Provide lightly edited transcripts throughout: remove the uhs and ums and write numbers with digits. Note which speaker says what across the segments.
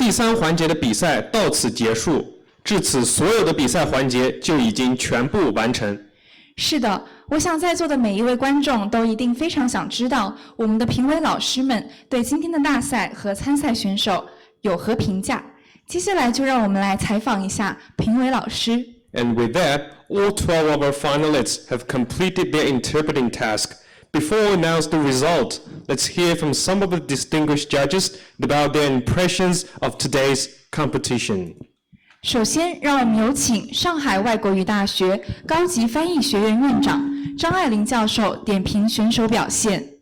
Speaker 1: 第3环节的比赛到此结束，至此所有的比赛环节就已经全部完成。
Speaker 2: 是的，我想在座的每一位观众都一定非常想知道，我们的评委老师们对今天的大赛和参赛选手有何评价。接下来就让我们来采访一下评委老师。
Speaker 1: And with that, all 12 of our finalists have completed their interpreting task. Before we announce the result, let's hear from some of the distinguished judges about their impressions of today's competition.
Speaker 2: 首先，让我们有请上海外国语大学高级翻译学院院长张爱玲教授点评选手表现。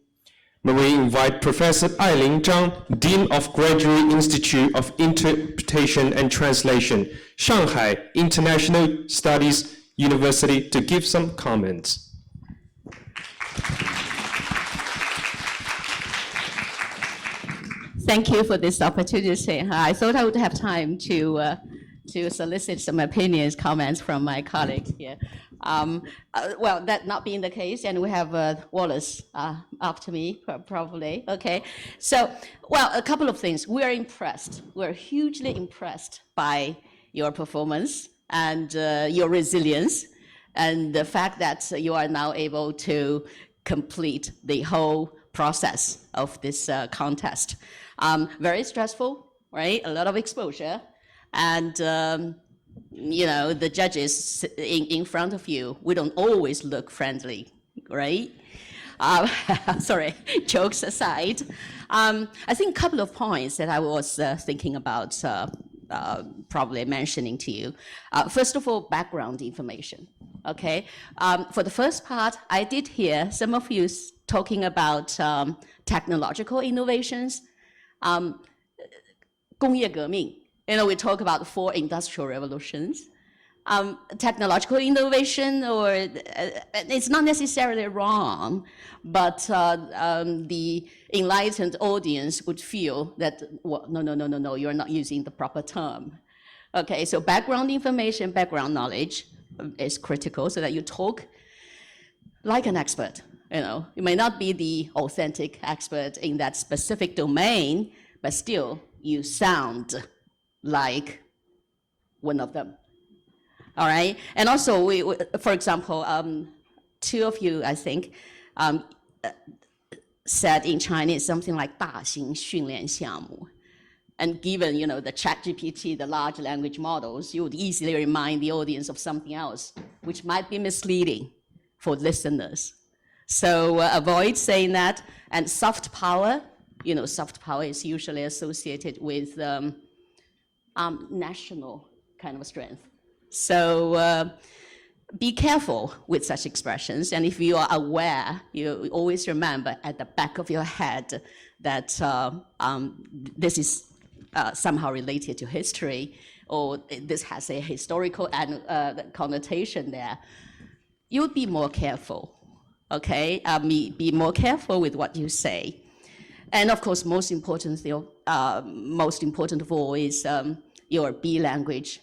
Speaker 1: May we invite Professor Ailing Zhang, Dean of Graduate Institute of Interpretation and Translation, Shanghai International Studies University, to give some comments.
Speaker 3: Thank you for this opportunity. I thought I would have time to solicit some opinions, comments from my colleagues here. Well, that not being the case, and we have Wallace after me, probably. Okay, so, well, a couple of things. We are impressed. We're hugely impressed by your performance and your resilience, and the fact that you are now able to complete the whole process of this contest. Very stressful, right? A lot of exposure. And, you know, the judges in front of you, we don't always look friendly, right? Sorry, jokes aside. I think a couple of points that I was thinking about probably mentioning to you. First of all, background information, okay? For the first part, I did hear some of you talking about technological innovations. 工业革命. You know, we talk about the 4 industrial revolutions. Technological innovation, or it's not necessarily wrong, but the enlightened audience would feel that, well, no, you're not using the proper term. Okay, so background information, background knowledge is critical so that you talk like an expert. You know, you may not be the authentic expert in that specific domain, but still you sound like one of them. All right, and also we for example, 2 of you, I think, said in Chinese something like 大型训练项目. And given, you know, the ChatGPT, the large language models, you would easily remind the audience of something else, which might be misleading for listeners. So avoid saying that. And soft power, you know, soft power is usually associated with national kind of strength. So be careful with such expressions. And if you are aware, you always remember at the back of your head that this is somehow related to history, or this has a historical connotation there. You would be more careful, okay? Be more careful with what you say. And of course, most important of all is your B language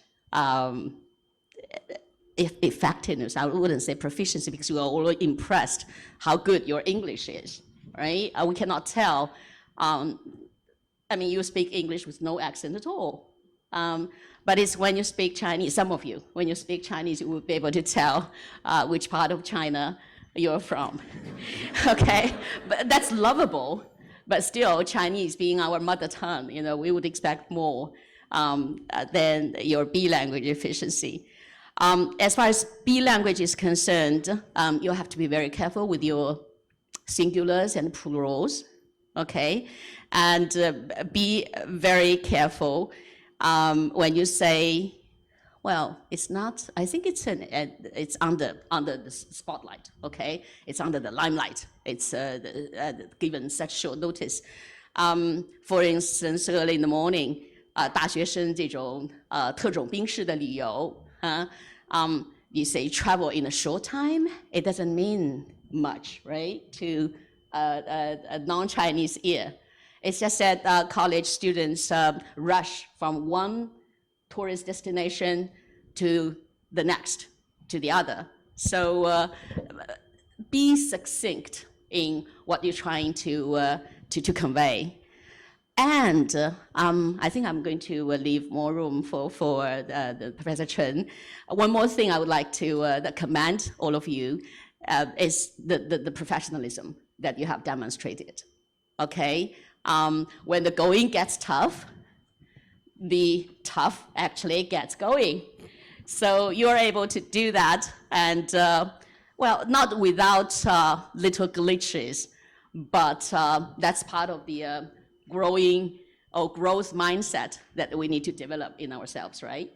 Speaker 3: effectiveness. I wouldn't say proficiency, because we are all impressed how good your English is, right? We cannot tell. I mean, you speak English with no accent at all. But it's when you speak Chinese, some of you, when you speak Chinese, you will be able to tell which part of China you're from, okay? But that's lovable. But still, Chinese being our mother tongue, you know, we would expect more than your B language efficiency. As far as B language is concerned, you have to be very careful with your singulars and plurals, okay? And be very careful when you say, well, it's not, I think it's under the spotlight, okay? It's under the limelight. It's given such short notice. For instance, early in the morning, 大学生这种特种兵式的旅游, you say travel in a short time, it doesn't mean much, right? To a non-Chinese ear. It's just that college students rush from one tourist destination to the next, to the other. So be succinct in what you're trying to convey. And I think I'm going to leave more room for the Professor Chen. One more thing I would like to commend all of you is the professionalism that you have demonstrated. Okay, when the going gets tough, the tough actually gets going. So you're able to do that, and well, not without little glitches, but that's part of the growing or growth mindset that we need to develop in ourselves, right?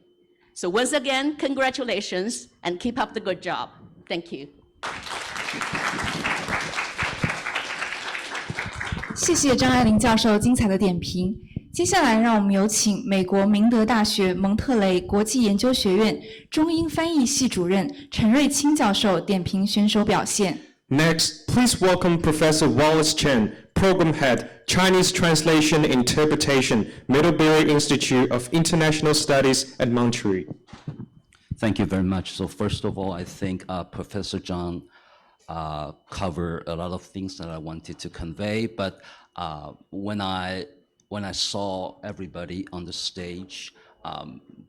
Speaker 3: So once again, congratulations and keep up the good job. Thank you.
Speaker 2: 谢谢张爱玲教授精彩的点评。接下来，让我们有请美国明德大学蒙特雷国际研究学院中英翻译系主任陈瑞清教授点评选手表现。
Speaker 1: Next, please welcome Professor Wallace Chen, Program Head, Chinese Translation Interpretation, Middlebury Institute of International Studies at Monterey.
Speaker 4: Thank you very much. So first of all, I think Professor Zhang covered a lot of things that I wanted to convey, but when I saw everybody on the stage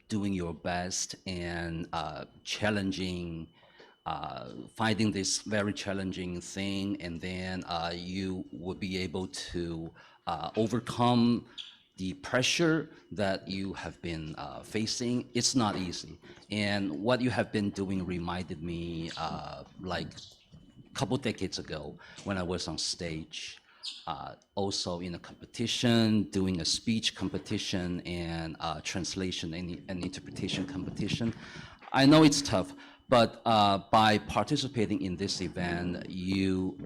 Speaker 4: doing your best and challenging, finding this very challenging thing, and then you would be able to overcome the pressure that you have been facing. It's not easy. And what you have been doing reminded me like a couple decades ago when I was on stage, also in a competition, doing a speech competition and translation and interpretation competition. I know it's tough, but by participating in this event, you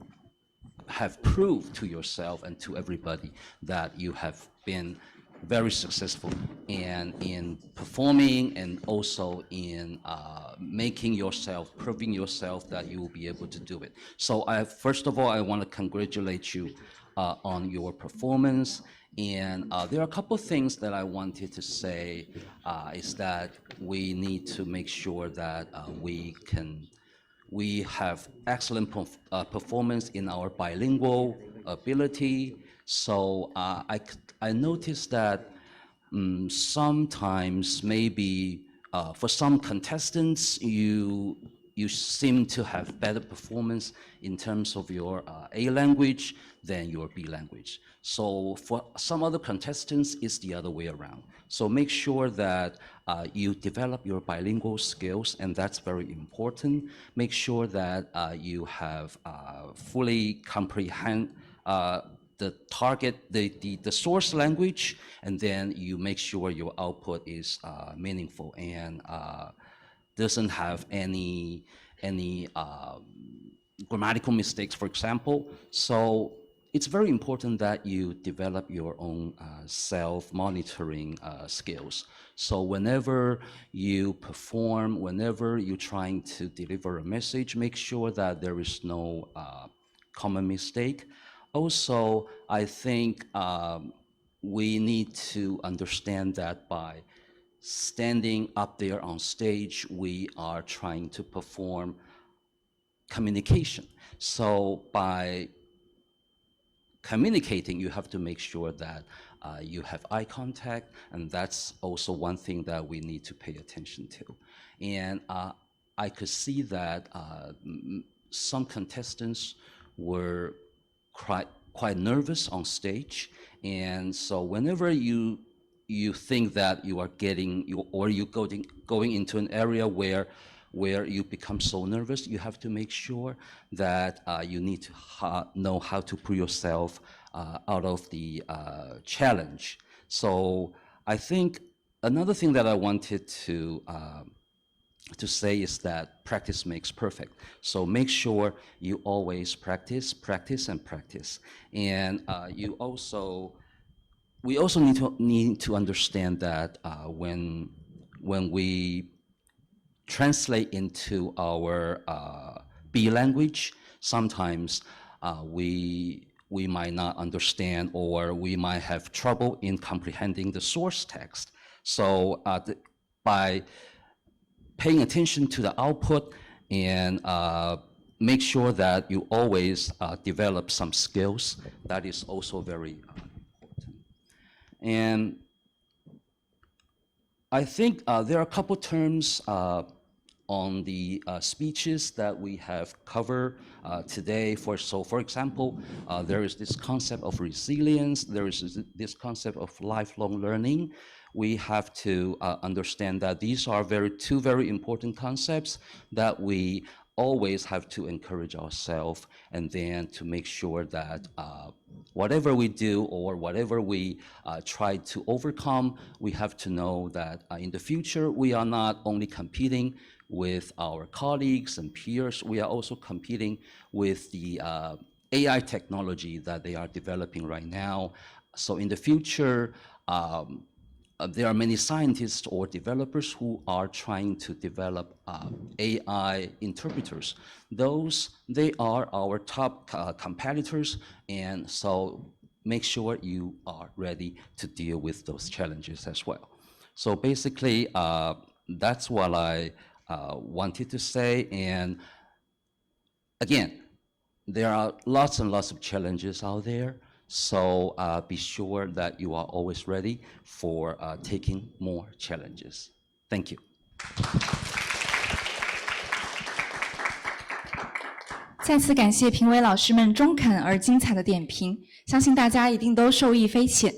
Speaker 4: have proved to yourself and to everybody that you have been very successful in performing and also in making yourself, proving yourself that you will be able to do it. So first of all, I want to congratulate you on your performance. And there are a couple of things that I wanted to say is that we need to make sure that we have excellent performance in our bilingual ability. So I noticed that sometimes maybe for some contestants, you seem to have better performance in terms of your A language than your B language. So for some other contestants, it's the other way around. So make sure that you develop your bilingual skills, and that's very important. Make sure that you have fully comprehend the target, the source language, and then you make sure your output is meaningful and doesn't have any grammatical mistakes, for example. So it's very important that you develop your own self-monitoring skills. So whenever you perform, whenever you're trying to deliver a message, make sure that there is no common mistake. Also, I think we need to understand that by standing up there on stage, we are trying to perform communication. So by communicating, you have to make sure that you have eye contact, and that's also one thing that we need to pay attention to. And I could see that some contestants were quite nervous on stage, and so whenever you think that you are going into an area where you become so nervous, you have to make sure that you need to know how to put yourself out of the challenge. So I think another thing that I wanted to say is that practice makes perfect. So make sure you always practice, practice, and practice. And we also need to understand that when we translate into our B language, sometimes we might not understand, or we might have trouble in comprehending the source text. So by paying attention to the output and make sure that you always develop some skills, that is also very important. And I think there are a couple terms on the speeches that we have covered today. For example, there is this concept of resilience. There is this concept of lifelong learning. We have to understand that these are two very important concepts that we always have to encourage ourselves, and then to make sure that whatever we do or whatever we try to overcome, we have to know that in the future, we are not only competing with our colleagues and peers, we are also competing with the AI technology that they are developing right now. So in the future, there are many scientists or developers who are trying to develop AI interpreters. They are our top competitors, and so make sure you are ready to deal with those challenges as well. So basically, that's what I wanted to say. And again, there are lots and lots of challenges out there. So be sure that you are always ready for taking more challenges. Thank you.
Speaker 2: 再次感谢评委老师们中肯而精彩的点评，相信大家一定都受益匪浅。